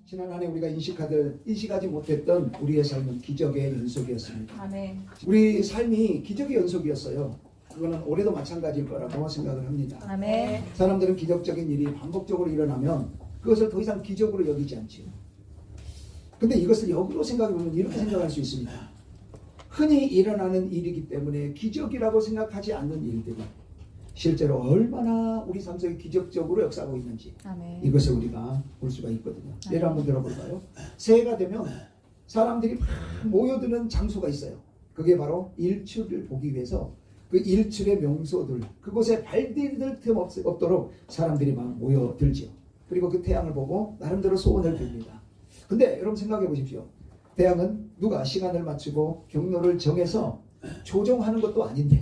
지난 한 해 우리가 인식하지 못했던 우리의 삶은 기적의 연속이었습니다. 아멘. 우리 삶이 기적의 연속이었어요. 그거는 올해도 마찬가지일 거라고 생각을 합니다. 아멘. 사람들은 기적적인 일이 반복적으로 일어나면 그것을 더 이상 기적으로 여기지 않지요. 근데 이것을 역으로 생각해보면 이렇게 생각할 수 있습니다. 흔히 일어나는 일이기 때문에 기적이라고 생각하지 않는 일들이 실제로 얼마나 우리 삶 속에 기적적으로 역사하고 있는지 아멘. 이것을 우리가 볼 수가 있거든요. 예를 한번 들어볼까요? 새해가 되면 사람들이 막 모여드는 장소가 있어요. 그게 바로 일출을 보기 위해서 그 일출의 명소들, 그곳에 발디딜 틈 없도록 사람들이 막 모여들지요. 그리고 그 태양을 보고 나름대로 소원을 빕니다. 근데 여러분 생각해 보십시오. 태양은 누가 시간을 맞추고 경로를 정해서 조정하는 것도 아닌데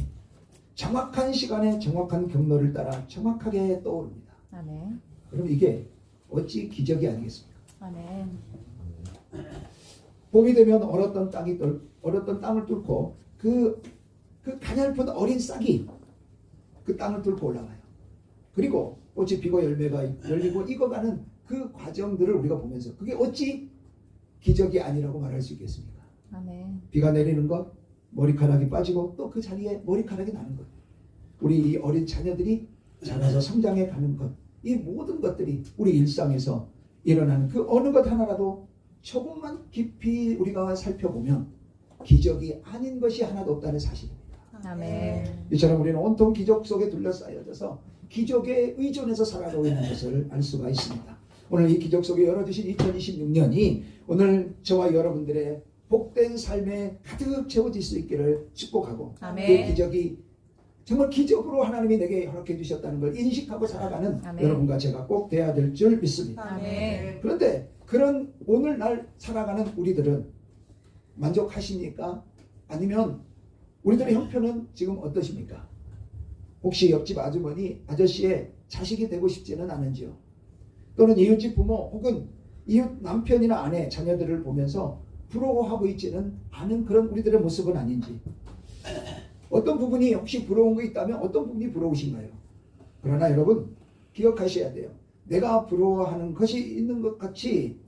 정확한 시간에 정확한 경로를 따라 정확하게 떠오릅니다. 아멘. 그럼 이게 어찌 기적이 아니겠습니까? 아멘. 봄이 되면 얼었던 땅을 뚫고 그 가냘픈 어린 싹이 그 땅을 뚫고 올라가요. 그리고 꽃이 피고 열매가 열리고 익어가는 그 과정들을 우리가 보면서 그게 어찌 기적이 아니라고 말할 수 있겠습니까? 아멘. 비가 내리는 것, 머리카락이 빠지고 또 그 자리에 머리카락이 나는 것, 우리 이 어린 자녀들이 자라서 성장해 가는 것, 이 모든 것들이 우리 일상에서 일어나는 그 어느 것 하나라도 조금만 깊이 우리가 살펴보면 기적이 아닌 것이 하나도 없다는 사실입니다. 아멘. 이처럼 우리는 온통 기적 속에 둘러싸여져서 기적에 의존해서 살아가고 있는 것을 알 수가 있습니다. 오늘 이 기적 속에 열어주신 2026년이 오늘 저와 여러분들의 복된 삶에 가득 채워질 수 있기를 축복하고 아멘. 그 기적이 정말 기적으로 하나님이 내게 허락해 주셨다는 걸 인식하고 살아가는 아멘. 여러분과 제가 꼭 돼야 될 줄 믿습니다. 아멘. 그런데 그런 오늘날 살아가는 우리들은 만족하십니까? 아니면 우리들의 형편은 지금 어떠십니까? 혹시 옆집 아저씨의 자식이 되고 싶지는 않은지요? 또는 이웃집 부모 혹은 이웃 남편이나 아내, 자녀들을 보면서 부러워하고 있지는 않은 그런 우리들의 모습은 아닌지, 어떤 부분이 혹시 부러운 거 있다면 어떤 부분이 부러우신가요? 그러나 여러분 기억하셔야 돼요. 내가 부러워하는 것이 있는 것 같이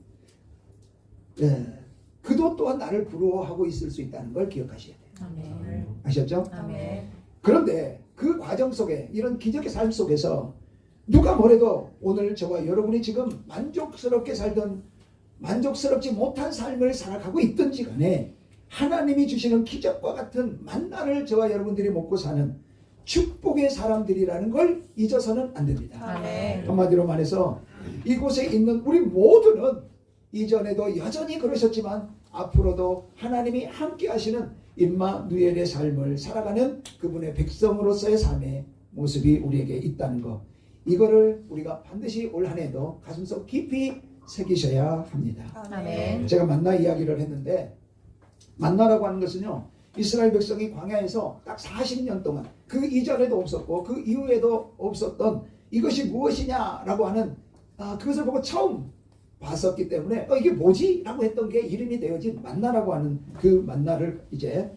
그도 또한 나를 부러워하고 있을 수 있다는 걸 기억하셔야 돼요. 아멘. 아셨죠? 아멘. 그런데 그 과정 속에 이런 기적의 삶 속에서 누가 뭐래도 오늘 저와 여러분이 지금 만족스럽게 살던 만족스럽지 못한 삶을 살아가고 있든지 간에 하나님이 주시는 기적과 같은 만나를 저와 여러분들이 먹고 사는 축복의 사람들이라는 걸 잊어서는 안 됩니다. 아멘. 한마디로 말해서 이곳에 있는 우리 모두는 이전에도 여전히 그러셨지만 앞으로도 하나님이 함께 하시는 임마누엘의 삶을 살아가는 그분의 백성으로서의 삶의 모습이 우리에게 있다는 것, 이거를 우리가 반드시 올 한 해도 가슴속 깊이 새기셔야 합니다. 아멘. 제가 만나 이야기를 했는데, 만나라고 하는 것은요, 이스라엘 백성이 광야에서 딱 40년 동안 그 이전에도 없었고 그 이후에도 없었던 이것이 무엇이냐라고 하는 그것을 보고 처음 봤었기 때문에 이게 뭐지? 라고 했던 게 이름이 되어진 만나라고 하는 그 만나를 이제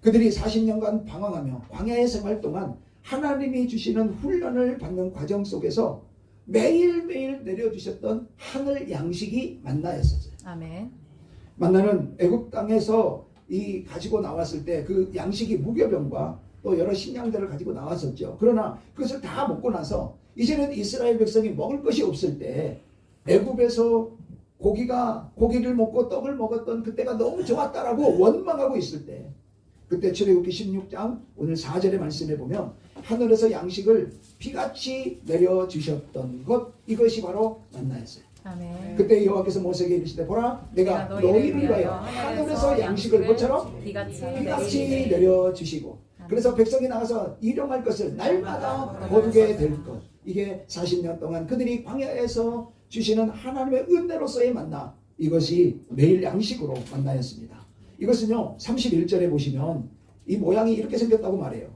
그들이 40년간 방황하며 광야의 생활 동안 하나님이 주시는 훈련을 받는 과정 속에서 매일매일 내려주셨던 하늘 양식이 만나였었어요. 아멘. 만나는 애굽 땅에서 이 가지고 나왔을 때 그 양식이 무교병과 또 여러 식량들을 가지고 나왔었죠. 그러나 그것을 다 먹고 나서 이제는 이스라엘 백성이 먹을 것이 없을 때 애굽에서 고기를 먹고 떡을 먹었던 그때가 너무 좋았다라고 원망하고 있을 때, 그때 출애굽기 16장 오늘 4절의 말씀에 보면 하늘에서 양식을 비같이 내려주셨던 것, 이것이 바로 만나였어요. 아멘. 그때 여호와께서 모세에게 이르시되 보라 내가 너희를 위하여 하늘에서 양식을 뭐처럼 비같이 내려주시고, 그래서 백성이 나가서 일용할 것을 날마다 거두게 될 것, 이게 40년 동안 그들이 광야에서 주시는 하나님의 은혜로서의 만나, 이것이 매일 양식으로 만나였습니다. 이것은요 31절에 보시면 이 모양이 이렇게 생겼다고 말해요.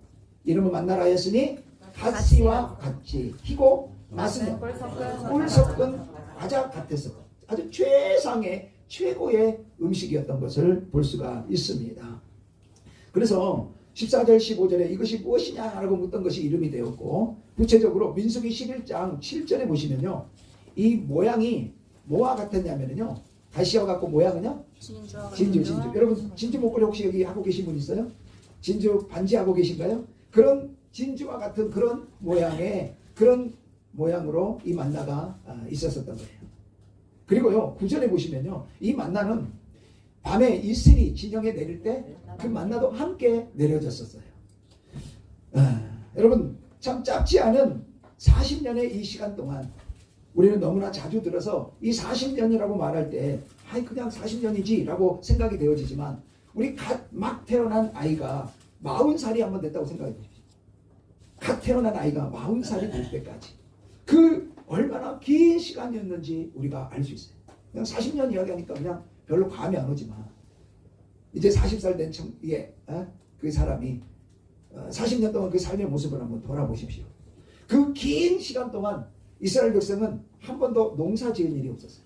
이름은 만나라 하였으니 갓씨와 같이 희고 맛은 꿀 섞은 과자 같았어. 아주 최상의 최고의 음식이었던 것을 볼 수가 있습니다. 그래서 14절 15절에 이것이 무엇이냐라고 묻던 것이 이름이 되었고, 구체적으로 민수기 11장 7절에 보시면요, 이 모양이 뭐와 같았냐면요. 가시와 같고 모양은요. 진주. 여러분 진주 목걸이 혹시 여기 하고 계신 분 있어요? 진주 반지 하고 계신가요? 그런 진주와 같은 그런 모양의 그런 모양으로 이 만나가 있었었던 거예요. 그리고요 9절에 보시면요 이 만나는 밤에 이슬이 진영에 내릴 때 그 만나도 함께 내려졌었어요. 여러분 참 짧지 않은 40년의 이 시간 동안 우리는 너무나 자주 들어서 이 40년이라고 말할 때 아이 그냥 40년이지 라고 생각이 되어지지만 우리 막 태어난 아이가 40살이 한번 됐다고 생각해 보십시오. 갓 태어난 아이가 40살이 될 때까지 그 얼마나 긴 시간이었는지 우리가 알 수 있어요. 그냥 40년 이야기하니까 그냥 별로 감이 안 오지만 이제 40살 된 그 사람이 40년 동안 그 삶의 모습을 한번 돌아보십시오. 그 긴 시간 동안 이스라엘 백성은 한 번도 농사 지은 일이 없었어요.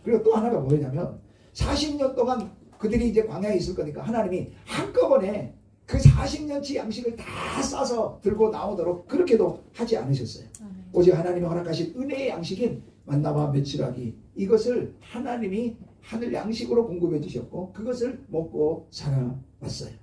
그리고 또 하나가 뭐냐면 40년 동안 그들이 이제 광야에 있을 거니까 하나님이 한꺼번에 그 40년치 양식을 다 싸서 들고 나오도록 그렇게도 하지 않으셨어요. 오직 하나님이 허락하신 은혜의 양식인 만나와 메추라기 이것을 하나님이 하늘 양식으로 공급해 주셨고 그것을 먹고 살아왔어요.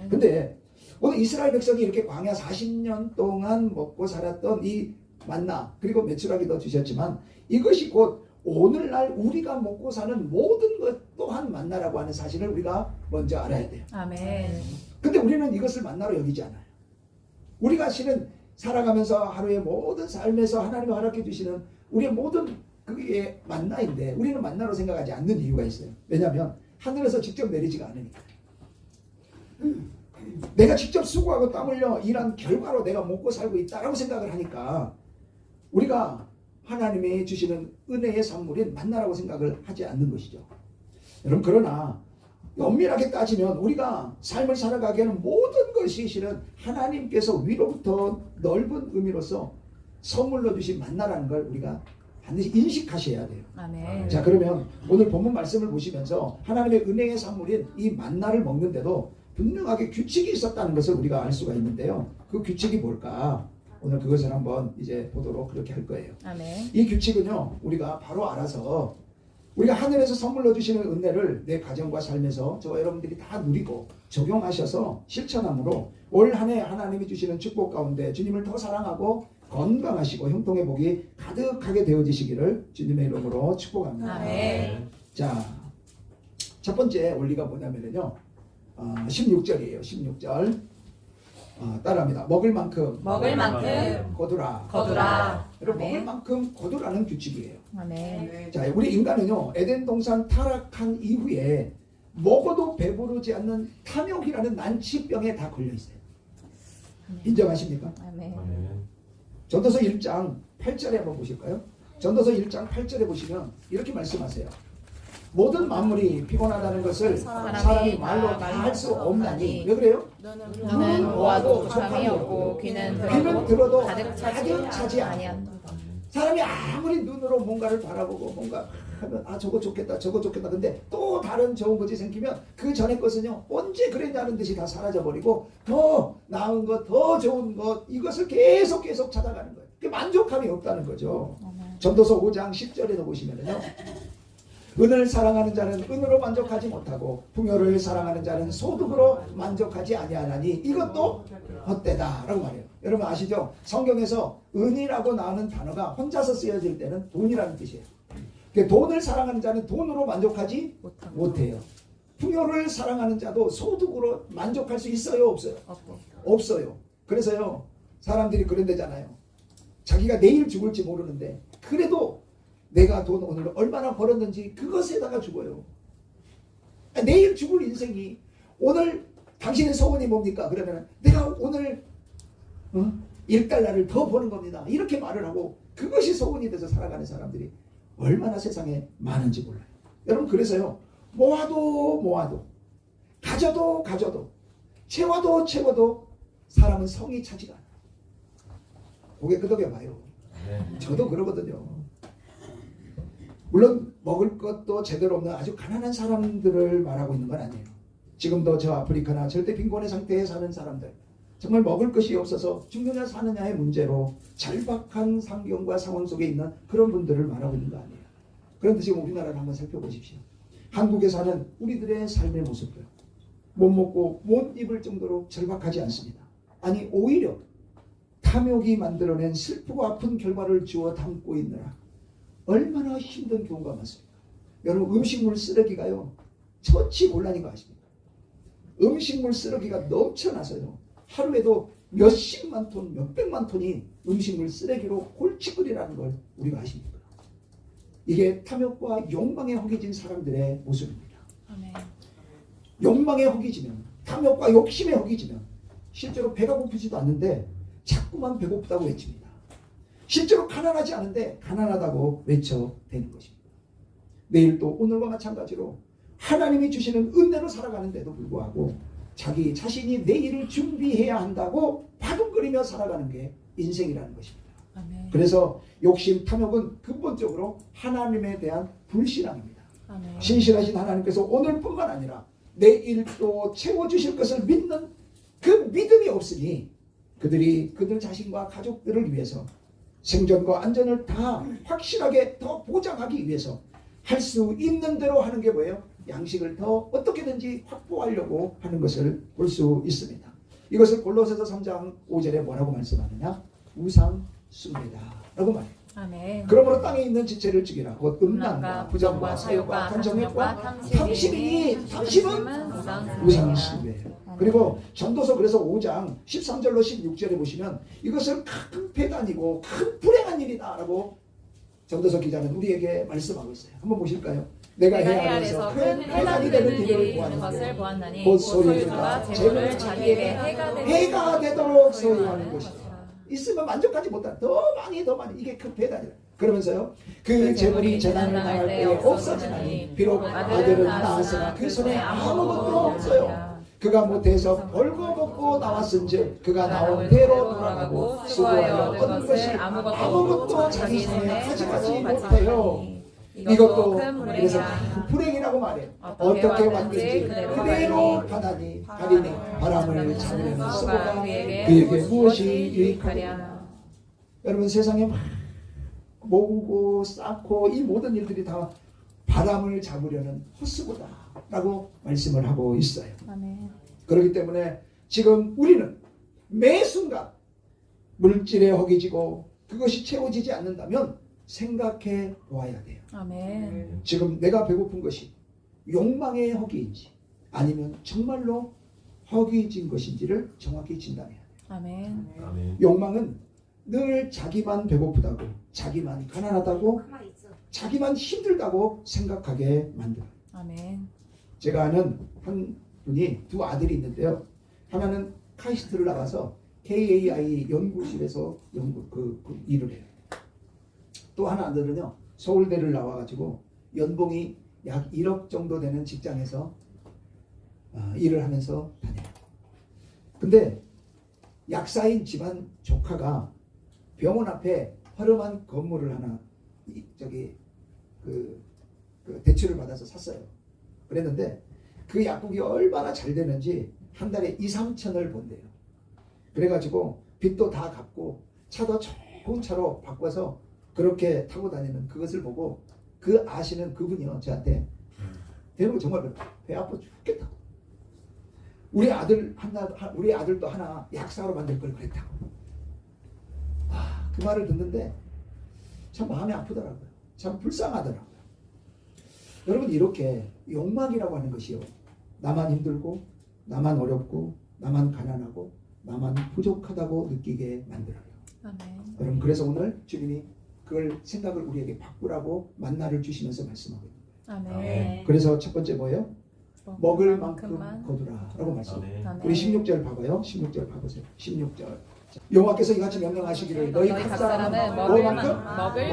근데 오늘 이스라엘 백성이 이렇게 광야 40년 동안 먹고 살았던 이 만나 그리고 메추라기도 주셨지만 이것이 곧 오늘날 우리가 먹고 사는 모든 것 또한 만나라고 하는 사실을 우리가 먼저 알아야 돼요. 아멘. 근데 우리는 이것을 만나로 여기지 않아요. 우리가 실은 살아가면서 하루의 모든 삶에서 하나님이 허락해 주시는 우리의 모든 그게 만나인데 우리는 만나로 생각하지 않는 이유가 있어요. 왜냐하면 하늘에서 직접 내리지가 않으니까. 내가 직접 수고하고 땀 흘려 일한 결과로 내가 먹고 살고 있다라고 생각을 하니까 우리가 하나님이 주시는 은혜의 선물인 만나라고 생각을 하지 않는 것이죠. 여러분 그러나 엄밀하게 따지면 우리가 삶을 살아가기에는 모든 것이 실은 하나님께서 위로부터 넓은 의미로서 선물로 주신 만나라는 걸 우리가 반드시 인식하셔야 돼요. 아멘. 자 그러면 오늘 본문 말씀을 보시면서 하나님의 은혜의 선물인 이 만나를 먹는데도 분명하게 규칙이 있었다는 것을 우리가 알 수가 있는데요. 그 규칙이 뭘까? 오늘 그것을 한번 이제 보도록 그렇게 할 거예요. 아멘. 이 규칙은요 우리가 바로 알아서 우리가 하늘에서 선물로 주시는 은혜를 내 가정과 삶에서 저와 여러분들이 다 누리고 적용하셔서 실천함으로 올 한 해 하나님이 주시는 축복 가운데 주님을 더 사랑하고 건강하시고 형통의 복이 가득하게 되어지시기를 주님의 이름으로 축복합니다. 아멘. 자, 첫 번째 원리가 뭐냐면요 16절이에요. 16절 따라합니다. 먹을 만큼 거두라. 여러분 아멘. 먹을 만큼 거두라는 규칙이에요. 아멘. 자, 우리 인간은요 에덴 동산 타락한 이후에 먹어도 배부르지 않는 탐욕이라는 난치병에 다 걸려 있어요. 인정하십니까? 아멘. 전도서 1장 8절에 한번 보실까요? 전도서 1장 8절에 보시면 이렇게 말씀하세요. 모든 만물이 피곤하다는 것을 사람이 말로 다 할 수 없나니. 왜 그래요? 눈은 보아도 잠이 없고 귀는 들어도 가득 차지 아니한다. 사람이 아무리 눈으로 뭔가를 바라보고 뭔가 하면 저거 좋겠다 근데 또 다른 좋은 것이 생기면 그 전에 것은요 언제 그랬냐는 듯이 다 사라져버리고 더 나은 것 더 좋은 것 이것을 계속 찾아가는 거예요. 그 만족감이 없다는 거죠. 전도서 5장 10절에도 보시면은요 은을 사랑하는 자는 은으로 만족하지 못하고 풍요를 사랑하는 자는 소득으로 만족하지 아니하나니 이것도 헛되다라고 말해요. 여러분 아시죠? 성경에서 은이라고 나오는 단어가 혼자서 쓰여질 때는 돈이라는 뜻이에요. 그러니까 돈을 사랑하는 자는 돈으로 만족하지 못해요. 풍요를 사랑하는 자도 소득으로 만족할 수 있어요? 없어요? 없어요. 그래서요 사람들이 그런 데잖아요. 자기가 내일 죽을지 모르는데 그래도 내가 돈 오늘 얼마나 벌었는지 그것에다가 죽어요. 내일 죽을 인생이 오늘 당신의 소원이 뭡니까? 그러면 내가 오늘 1달러를 더 버는 겁니다. 이렇게 말을 하고 그것이 소원이 돼서 살아가는 사람들이 얼마나 세상에 많은지 몰라요. 여러분 그래서요 모아도 가져도 채워도 사람은 성이 차지가 않아요. 고개 끄덕여봐요. 저도 그러거든요. 물론 먹을 것도 제대로 없는 아주 가난한 사람들을 말하고 있는 건 아니에요. 지금도 저 아프리카나 절대 빈곤의 상태에 사는 사람들 정말 먹을 것이 없어서 죽느냐 사느냐의 문제로 절박한 상경과 상황 속에 있는 그런 분들을 말하고 있는 거 아니에요. 그런데 지금 우리나라를 한번 살펴보십시오. 한국에 사는 우리들의 삶의 모습들, 못 먹고 못 입을 정도로 절박하지 않습니다. 아니 오히려 탐욕이 만들어낸 슬프고 아픈 결과를 주워 담고 있느라 얼마나 힘든 경우가 많습니까? 여러분 음식물 쓰레기가요 처치곤란인 거 아십니까? 음식물 쓰레기가 넘쳐나서요 하루에도 몇십만 톤, 몇백만 톤이 음식물 쓰레기로 골칫거리라는 걸 우리가 아십니까? 이게 탐욕과 욕망에 허기진 사람들의 모습입니다. 아멘. 욕망에 허기지면, 탐욕과 욕심에 허기지면 실제로 배가 고프지도 않는데 자꾸만 배고프다고 외칩니다. 실제로 가난하지 않은데 가난하다고 외쳐대는 것입니다. 내일도 오늘과 마찬가지로 하나님이 주시는 은혜로 살아가는데도 불구하고 자기 자신이 내일을 준비해야 한다고 바둥거리며 살아가는 게 인생이라는 것입니다. 아멘. 그래서 욕심, 탐욕은 근본적으로 하나님에 대한 불신앙입니다. 아멘. 신실하신 하나님께서 오늘뿐만 아니라 내일도 채워주실 것을 믿는 그 믿음이 없으니 그들이 그들 자신과 가족들을 위해서 생존과 안전을 다 확실하게 더 보장하기 위해서 할 수 있는 대로 하는 게 뭐예요? 양식을 더 어떻게든지 확보하려고 하는 것을 볼 수 있습니다. 이것을 골로새서 3장 5절에 뭐라고 말씀하느냐? 우상 숭배다라고 말해요. 아멘. 그러므로 땅에 있는 지체를 죽이라. 곧 음란과 음란과 부정과 부정과 사욕과 사욕과 간정욕과 탐심과 탐심이니 탐심은 우상 숭배예요. 그리고 전도서 그래서 5장 13절로 16절에 보시면 이것은 큰 배단이고 큰 불행한 일이다라고 전도서 기자는 우리에게 말씀하고 있어요. 한번 보실까요? 내가 해야 해서 큰 해단이 되는 일을 것을 보았나니 보았나니 곧 소유주가 소유주가 재물을 자기에게 해가 되도록 소유하는 것이다. 있으면 만족하지 못한 더 많이 이게 큰 배단이다. 그러면서요 그 재물이 재난을 당할 때에 없어지나니 비록 아들은 낳았으나 그 손에 아무것도 없어요. 그가 못해서 벌거벗고 나왔은즉 그가 나온 대로 돌아가고 수고하여 얻은 것이 아무것도 자기 손에 가져가지 못해요. 이것도 그래서 큰 불행이라고 말해요. 어떻게 왔든지 그대로 가다니 가리니 바람을 잡으려는 수고가 그에게 무엇이 유익하랴. 여러분 세상에 막 모으고 쌓고 이 모든 일들이 다 바람을 잡으려는 헛수고다라고 말씀을 하고 있어요. 아멘. 그렇기 때문에 지금 우리는 매 순간 물질에 허기지고 그것이 채워지지 않는다면 생각해 보아야 돼요. 아멘. 지금 내가 배고픈 것이 욕망의 허기인지 아니면 정말로 허기진 것인지를 정확히 진단해야 돼요. 아멘. 아멘. 욕망은 늘 자기만 배고프다고, 자기만 가난하다고, 자기만 힘들다고 생각하게 만들어요. 아멘. 제가 아는 한 분이 두 아들이 있는데요. 하나는 카이스트를 나가서 KAI 연구실에서 일을 해요. 또 하나 아들은요 서울대를 나와가지고 연봉이 약 1억 정도 되는 직장에서 일을 하면서 다녀요. 근데 약사인 집안 조카가 병원 앞에 허름한 건물을 하나 대출을 받아서 샀어요. 그랬는데 그 약국이 얼마나 잘 되는지 한 달에 2, 3천을 번대요. 그래가지고 빚도 다 갚고 차도 좋은 차로 바꿔서 그렇게 타고 다니는 그것을 보고 그 아시는 그분이요 저한테 대놓고 정말 배 아파 죽겠다. 우리 아들도 하나 약사로 만들 걸 그랬다고. 그 말을 듣는데 참 마음이 아프더라고요. 참 불쌍하더라고요. 여러분 이렇게 욕망이라고 하는 것이요 나만 힘들고 나만 어렵고 나만 가난하고 나만 부족하다고 느끼게 만들어요. 아멘. 여러분 그래서 오늘 주님이 그걸 생각을 우리에게 바꾸라고 만나를 주시면서 말씀하고 있는 거예요. 아멘. 그래서 첫 번째 뭐예요? 먹을 만큼 거두라라고 말씀해요. 아멘. 우리 16절 봐봐요. 16절 봐보세요. 16절. 여호와께서 이같이 명령하시기를 너희 각 사람은 먹을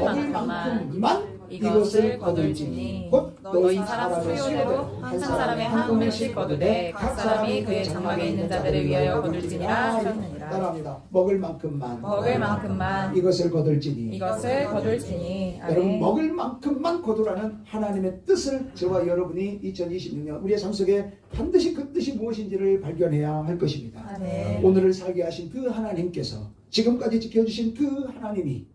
만큼만 이것을 거둘지니 곧 너희 사람 수요대로 한 사람의 한 우물씩 거두되 각 사람이 그의 장막에 있는 자들을 위하여 거둘지니라 하셨느니라. 따라합니다. 먹을 만큼만 이것을 거둘지니 여러분 먹을 만큼만 거두라는 하나님의 뜻을 저와 여러분이 2026년 우리의 삶 속에 반드시 그 뜻이 무엇인지를 발견해야 할 것입니다. 아멘. 오늘을 살게 하신 그 하나님께서 지금까지 지켜주신 그 하나님이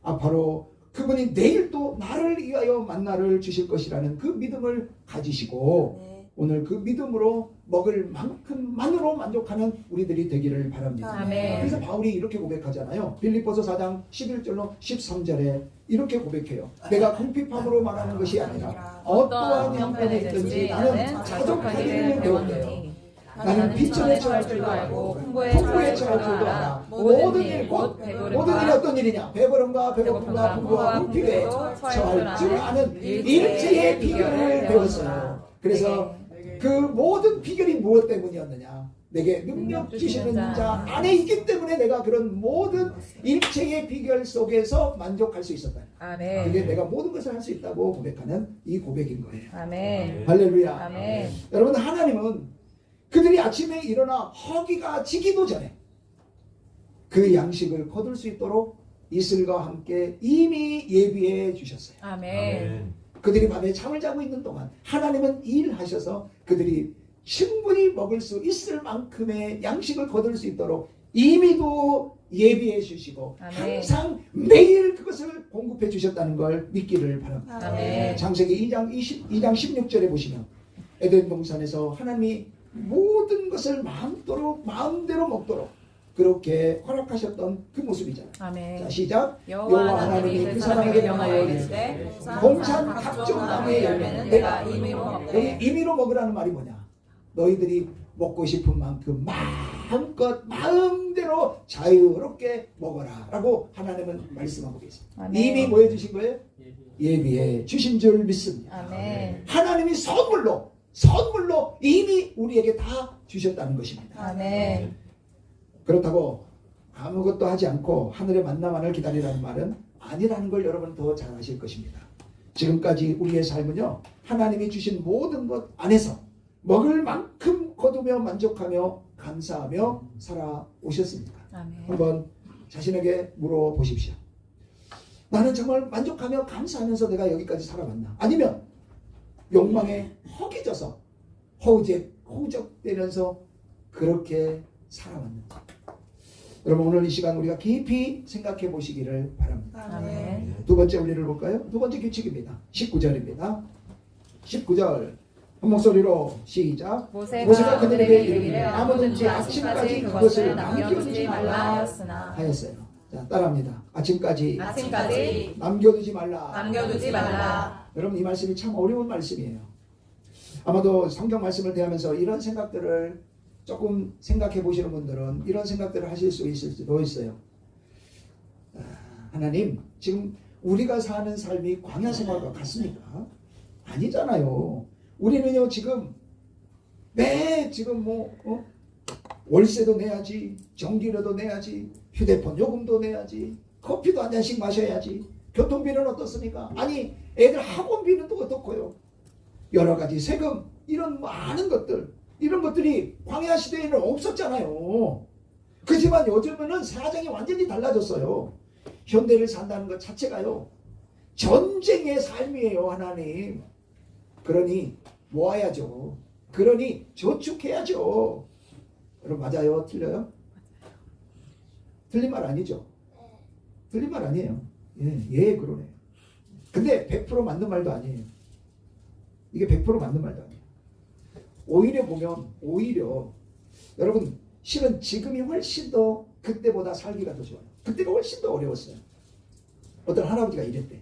바로 그분이 내일 또 나를 위하여 만나를 주실 것이라는 그 믿음을 가지시고 네. 오늘 그 믿음으로 먹을 만큼만으로 만족하는 우리들이 되기를 바랍니다. 아멘. 그래서 바울이 이렇게 고백하잖아요. 빌립보서 4장 11절로 13절에 이렇게 고백해요. 내가 궁핍함으로 말하는 것이 아니라 어떠한 형편에 있든지 나는 자족하기를 배웠네요. 나는 빚전에 처할 줄도 알고 풍부에 처할 줄도 알아. 모든 일 곧 모든 일이 어떤 일이냐? 배부름과 배고픔과 풍부와 궁핍에 처할 줄 아는 일체의 비결을 배웠어요. 그래서 그 모든 비결이 무엇 때문이었느냐? 내게 능력 주시는 자 안에 있기 때문에 내가 그런 모든 일체의 비결 속에서 만족할 수 있었다. 아멘. 그게 내가 모든 것을 할 수 있다고 고백하는 이 고백인 거예요. 아멘. 할렐루야. 아멘. 여러분, 하나님은 그들이 아침에 일어나 허기가 지기도 전에 그 양식을 거둘 수 있도록 이슬과 함께 이미 예비해 주셨어요. 아멘. 그들이 밤에 잠을 자고 있는 동안 하나님은 일하셔서 그들이 충분히 먹을 수 있을 만큼의 양식을 거둘 수 있도록 이미도 예비해 주시고 아멘. 항상 매일 그것을 공급해 주셨다는 걸 믿기를 바랍니다. 아멘. 창세기 2장 16절에 보시면 에덴 동산에서 하나님이 모든 것을 마음대로 먹도록 그렇게 허락하셨던 그 모습이잖아요. 아멘. 자, 시작. 여호와 하나님이 그 사람에게 명하여 이르시되 공산 각종 나무의 열매는 내가 임의로 여기 임의로 먹으라는 말이 뭐냐? 너희들이 먹고 싶은 만큼 마음껏 마음대로 자유롭게 먹어라 라고 하나님은 말씀하고 계십니다. 아멘. 이미 뭐 해주신 거예요? 예비해 주신 줄 믿습니다. 아멘. 하나님이 선물로 이미 우리에게 다 주셨다는 것입니다. 아멘. 그렇다고 아무것도 하지 않고 하늘의 만나만을 기다리라는 말은 아니라는 걸 여러분 더 잘 아실 것입니다. 지금까지 우리의 삶은요, 하나님이 주신 모든 것 안에서 먹을 만큼 거두며 만족하며 감사하며 살아오셨습니까? 아멘. 한번 자신에게 물어보십시오. 나는 정말 만족하며 감사하면서 내가 여기까지 살아왔나? 아니면 욕망에 허기져서 허우적대면서 그렇게 살아왔는가? 여러분, 오늘 이 시간 우리가 깊이 생각해 보시기를 바랍니다. 아멘. 두 번째 우리를 볼까요? 두 번째 규칙입니다. 19절입니다. 19절 한 목소리로 시작. 모세가 그들에게 이르기를 아무든지 아침까지 그것을 남겨두지 말라 하였으나 하였어요. 자, 따라합니다. 아침까지 남겨두지 말라. 남겨두지 말라. 여러분, 이 말씀이 참 어려운 말씀이에요. 아마도 성경 말씀을 대하면서 이런 생각들을 조금 생각해 보시는 분들은 이런 생각들을 하실 수 있을지도 있어요. 하나님, 지금 우리가 사는 삶이 광야 생활과 같습니까? 아니잖아요. 우리는요, 지금 지금 월세도 내야지, 전기료도 내야지, 휴대폰 요금도 내야지, 커피도 한 잔씩 마셔야지, 교통비는 어떻습니까? 아니, 애들 학원비는 또 어떻고요? 여러 가지 세금, 이런 많은 것들, 이런 것들이 광야 시대에는 없었잖아요. 그렇지만 요즘은 사정이 완전히 달라졌어요. 현대를 산다는 것 자체가요, 전쟁의 삶이에요, 하나님. 그러니 모아야죠. 그러니 저축해야죠. 여러분, 맞아요? 틀려요? 틀린 말 아니죠? 틀린 말 아니에요. 예, 그러네요. 근데 100% 맞는 말도 아니에요. 이게 100% 맞는 말도 아니에요. 오히려 보면, 여러분, 실은 지금이 훨씬 더 그때보다 살기가 더 좋아요. 그때가 훨씬 더 어려웠어요. 어떤 할아버지가 이랬대.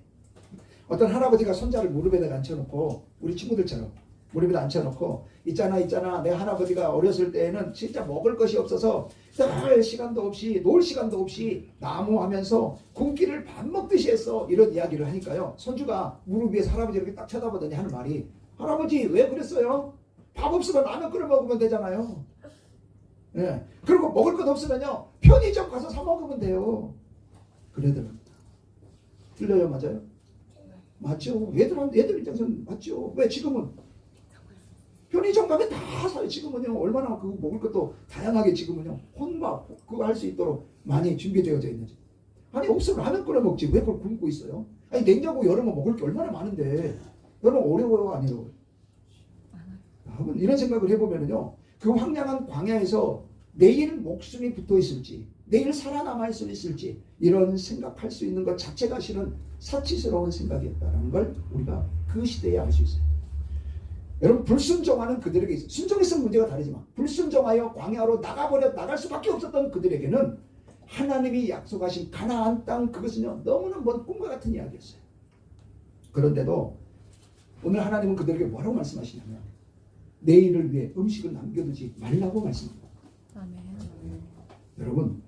어떤 할아버지가 손자를 무릎에다 앉혀놓고, 우리 친구들처럼 무릎에다 앉혀놓고, 있잖아, 내 할아버지가 어렸을 때에는 진짜 먹을 것이 없어서 늘 시간도 없이, 놀 시간도 없이 나무하면서 굶기를 밥 먹듯이 했어. 이런 이야기를 하니까요, 손주가 무릎 위에서 할아버지 이렇게 딱 쳐다보더니 하는 말이, 할아버지 왜 그랬어요? 밥 없으면 라면 끓여 먹으면 되잖아요. 예. 그리고 먹을 것 없으면요, 편의점 가서 사 먹으면 돼요. 그러더랍니다. 틀려요? 맞아요? 맞죠. 얘들 입장에서는 맞죠. 왜 지금은 편의점 가면 다 사요. 지금은요, 얼마나 그 먹을 것도 다양하게 지금은요, 혼밥 그거 할 수 있도록 많이 준비되어져 있는지. 아니, 없으면 라면 끓여 먹지 왜 그걸 굶고 있어요? 아니, 냉장고 열으면 먹을 게 얼마나 많은데 여러분, 어려워요, 안 어려워요? 이런 생각을 해보면요, 그 황량한 광야에서 내일 목숨이 붙어 있을지, 내일 살아남을 수 있을지 이런 생각할 수 있는 것 자체가 실은 사치스러운 생각이었다는 걸 우리가 그 시대에 알 수 있어요. 여러분, 불순종하는 그들에게 있어요. 순종했으면 문제가 다르지만 불순종하여 광야로 나갈 수밖에 없었던 그들에게는 하나님이 약속하신 가나안 땅, 그것은요 너무나 먼 꿈과 같은 이야기였어요. 그런데도 오늘 하나님은 그들에게 뭐라고 말씀하시냐면 내일을 위해 음식을 남겨두지 말라고 말씀합니다. 아멘. 여러분,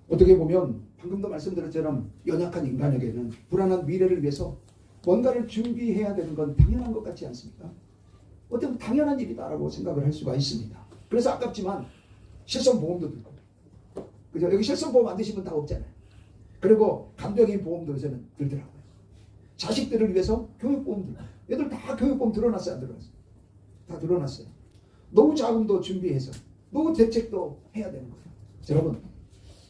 어떻게 보면 방금도 말씀드렸처럼 연약한 인간에게는 불안한 미래를 위해서 뭔가를 준비해야 되는 건 당연한 것 같지 않습니까? 어떻게 보면 당연한 일이다라고 생각을 할 수가 있습니다. 그래서 아깝지만 실손보험도 들고, 그죠? 여기 실손보험 안 드신 분 다 없잖아요. 그리고 간병인 보험도 요새는 들더라고요. 자식들을 위해서 교육보험 들고, 얘들 다 교육보험 들어놨어요, 안 들어놨어요? 다 들어놨어요. 노후 자금도 준비해서 노후 대책도 해야 되는 거예요. 여러분,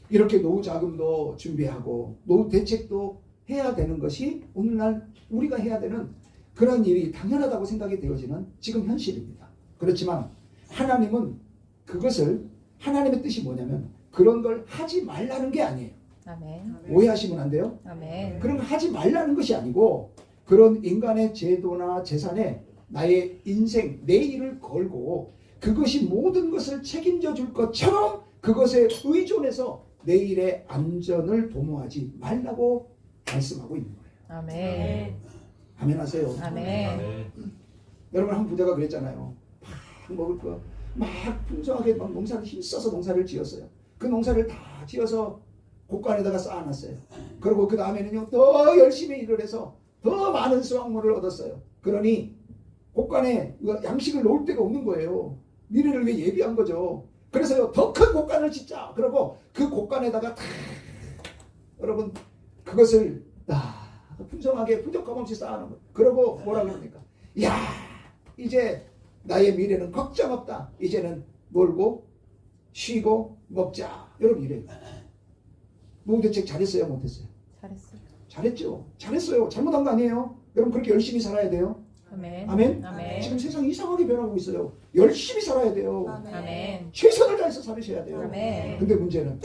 이렇게 노후 자금도 준비하고 노후 대책도 해야 되는 것이 오늘날 우리가 해야 되는 그런 일이 당연하다고 생각이 되어지는 지금 현실입니다. 그렇지만 하나님은 그것을, 하나님의 뜻이 뭐냐면 그런 걸 하지 말라는 게 아니에요. 아멘. 오해하시면 안 돼요. 아멘. 그런 걸 하지 말라는 것이 아니고 그런 인간의 제도나 재산에 나의 인생, 내일을 걸고 그것이 모든 것을 책임져 줄 것처럼 그것에 의존해서 내일의 안전을 도모하지 말라고 말씀하고 있는 거예요. 아멘. 아멘 하세요. 아멘. 여러분, 한 부자가 그랬잖아요. 막 먹을 거 막 풍성하게 막 농사를 힘써서 농사를 지었어요. 그 농사를 다 지어서 곡간에다가 쌓아놨어요. 그리고 그 다음에는요 더 열심히 일을 해서 더 많은 수확물을 얻었어요. 그러니 곡간에 양식을 놓을 데가 없는 거예요. 미래를 위해 예비한 거죠. 그래서요 더 큰 곡간을 짓자. 그러고 그 곡간에다가 다 여러분 그것을 풍성하게 부족함 없이 쌓아놓은 거예요. 그러고 뭐라 그럽니까? 야, 이제 나의 미래는 걱정 없다. 이제는 놀고 쉬고 먹자. 여러분 이래요. 노후대책 잘했어요? 못했어요? 잘했어요. 잘했죠. 잘했어요. 잘못한 거 아니에요. 여러분 그렇게 열심히 살아야 돼요. 아멘. 아멘? 아멘. 지금 세상이 이상하게 변하고 있어요. 열심히 살아야 돼요. 아멘. 최선을 다해서 살으셔야 돼요. 아멘. 근데 문제는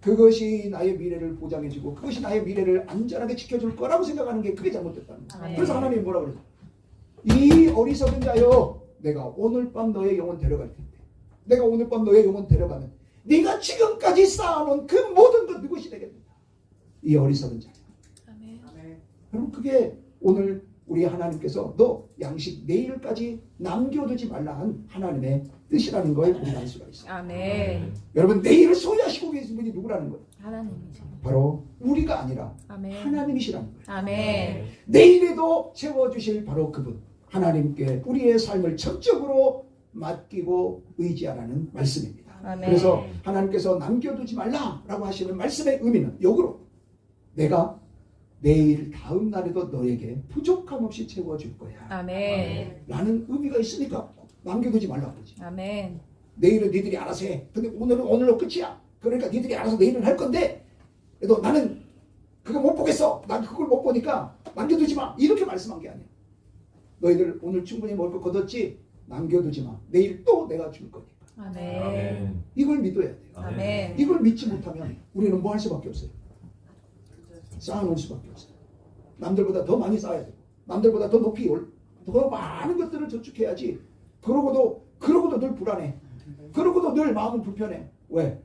그것이 나의 미래를 보장해주고 그것이 나의 미래를 안전하게 지켜줄 거라고 생각하는 게 그게 잘못됐다는 거예요. 아멘. 그래서 하나님이 뭐라고 그러죠? 이 어리석은 자여, 내가 오늘 밤 너의 영혼 데려갈 텐데, 내가 오늘 밤 너의 영혼 데려가면 네가 지금까지 쌓아놓은 그 모든 것 누구시 되겠느냐? 이 어리석은 자여. 아멘. 여러분 그게 오늘 우리 하나님께서 너 양식 내일까지 남겨두지 말라 한 하나님의 뜻이라는 걸 우리가 알 수가 있어요. 아멘. 여러분 내일을 소유하시고 계신 분이 누구라는 거예요? 하나님이죠. 바로 우리가 아니라 아멘. 하나님이시라는 거예요. 아멘. 내일에도 채워주실 바로 그분 하나님께 우리의 삶을 전적으로 맡기고 의지하라는 말씀입니다. 아멘. 그래서 하나님께서 남겨두지 말라라고 하시는 말씀의 의미는 역으로 내가 내일 다음 날에도 너에게 부족함 없이 채워줄 거야 아멘. 라는 의미가 있으니까 남겨두지 말라고 그러지. 아멘. 내일은 니들이 알아서 해. 근데 오늘은 오늘로 끝이야. 그러니까 니들이 알아서 내일은 할 건데 그래도 나는 그거 못 보겠어. 난 그걸 못 보니까 남겨두지 마. 이렇게 말씀한 게 아니야. 너희들 오늘 충분히 먹을 거 거뒀지? 남겨두지 마. 내일 또 내가 줄 거니까. 아멘. 이걸 믿어야 돼요. 아멘. 이걸 믿지 못하면 우리는 뭐 할 수밖에 없어요. 쌓아놓을 수밖에 없어요. 남들보다 더 많이 쌓아야 되고 남들보다 더 높이 더 많은 것들을 저축해야지. 그러고도 늘 불안해. 그러고도 늘 마음은 불편해. 왜?